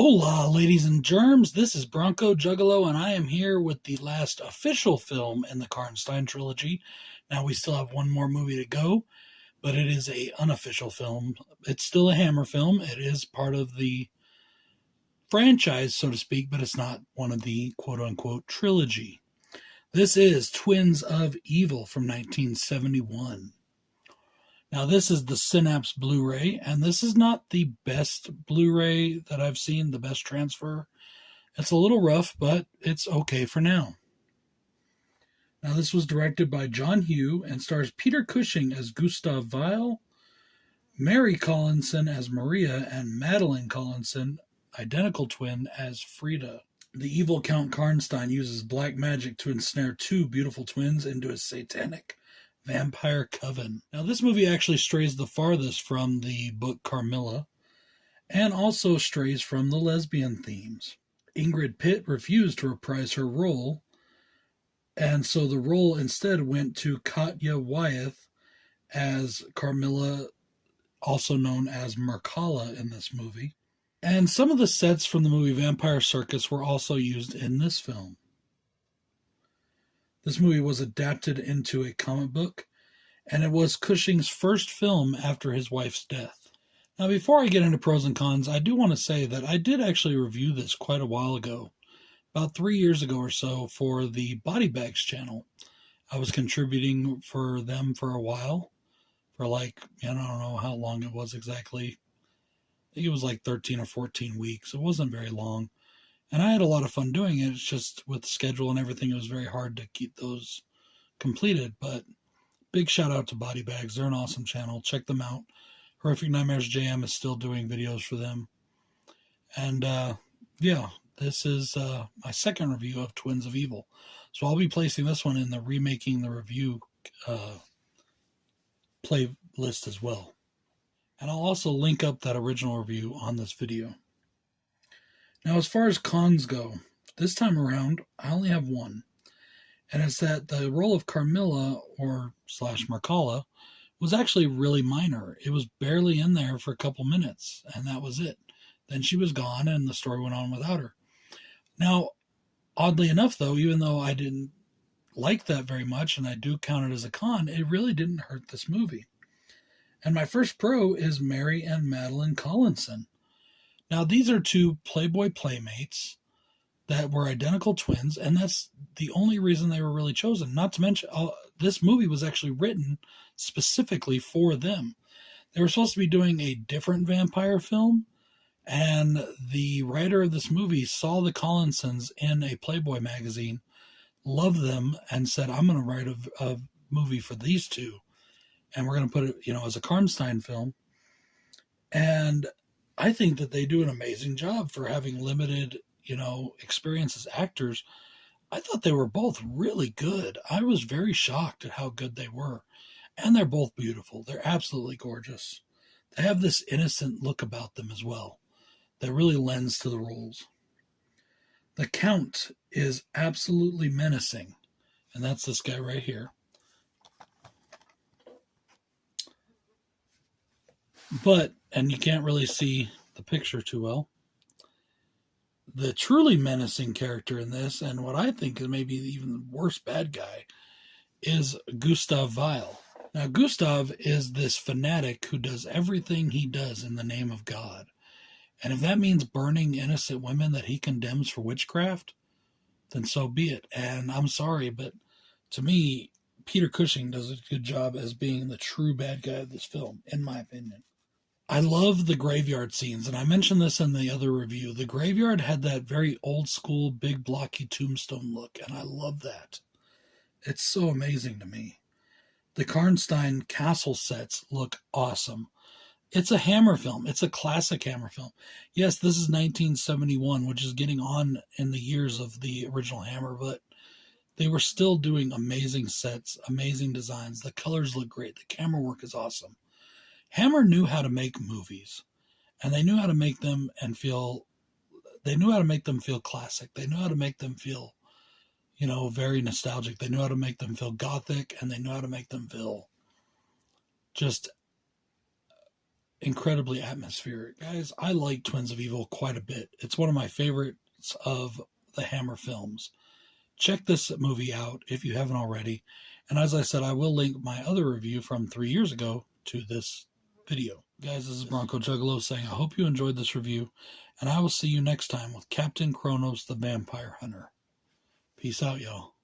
Hola, ladies and germs. This is BroncoJuggalo, and I am here with the last official film in the Karnstein trilogy. Now, we still have one more movie to go, but it is a unofficial film. It's still a Hammer film. It is part of the franchise, so to speak, but it's not one of the quote-unquote trilogy. This is Twins of Evil from 1971. Now, this is the Synapse Blu-ray, and this is not the best Blu-ray that I've seen, the best transfer. It's a little rough, but it's okay for now. Now, this was directed by John Hugh and stars Peter Cushing as Gustav Weil, Mary Collinson as Maria, and Madeline Collinson, identical twin, as Frida. The evil Count Karnstein uses black magic to ensnare two beautiful twins into his satanic vampire coven. Now, this movie actually strays the farthest from the book Carmilla, and also strays from the lesbian themes. Ingrid Pitt refused to reprise her role, and so the role instead went to Katja Wyeth as Carmilla, also known as Mircalla in this movie. And some of the sets from the movie Vampire Circus were also used in this film. This movie was adapted into a comic book, and it was Cushing's first film after his wife's death. Now, before I get into pros and cons, I do want to say that I did actually review this quite a while ago, about 3 years ago or so, for the Body Bags channel. I was contributing for them for a while, for I don't know how long it was exactly. I think it was like 13 or 14 weeks. It wasn't very long. And I had a lot of fun doing it. It's just with the schedule and everything, it was very hard to keep those completed. But big shout out to Body Bags. They're an awesome channel. Check them out. Horrific Nightmares JM is still doing videos for them. And yeah, this is my second review of Twins of Evil. So I'll be placing this one in the Remaking the Review playlist as well. And I'll also link up that original review on this video. Now, as far as cons go, this time around, I only have one. And it's that the role of Carmilla, or / Mircalla, was actually really minor. It was barely in there for a couple minutes, and that was it. Then she was gone, and the story went on without her. Now, oddly enough, though, even though I didn't like that very much, and I do count it as a con, it really didn't hurt this movie. And my first pro is Mary and Madeline Collinson. Now, these are two Playboy playmates that were identical twins, and that's the only reason they were really chosen. Not to mention, this movie was actually written specifically for them. They were supposed to be doing a different vampire film, and the writer of this movie saw the Collinsons in a Playboy magazine, loved them, and said, I'm going to write a movie for these two, and we're going to put it, as a Karnstein film. And I think that they do an amazing job for having limited, experience as actors. I thought they were both really good. I was very shocked at how good they were. And they're both beautiful. They're absolutely gorgeous. They have this innocent look about them as well that really lends to the roles. The Count is absolutely menacing. And that's this guy right here. And you can't really see the picture too well. The truly menacing character in this, and what I think is maybe even the worst bad guy, is Gustav Weil. Now, Gustav is this fanatic who does everything he does in the name of God. And if that means burning innocent women that he condemns for witchcraft, then so be it. And I'm sorry, but to me, Peter Cushing does a good job as being the true bad guy of this film, in my opinion. I love the graveyard scenes, and I mentioned this in the other review. The graveyard had that very old school, big blocky tombstone look, and I love that. It's so amazing to me. The Karnstein castle sets look awesome. It's a Hammer film. It's a classic Hammer film. Yes, this is 1971, which is getting on in the years of the original Hammer, but they were still doing amazing sets, amazing designs. The colors look great. The camera work is awesome. Hammer knew how to make movies, and they knew how to make them feel classic. They knew how to make them feel, very nostalgic. They knew how to make them feel gothic, and they knew how to make them feel just incredibly atmospheric. Guys, I like Twins of Evil quite a bit. It's one of my favorites of the Hammer films. Check this movie out if you haven't already. And as I said, I will link my other review from 3 years ago to this video. Guys, this is BroncoJuggalo saying I hope you enjoyed this review, and I will see you next time with Captain Kronos the Vampire Hunter. Peace out, y'all.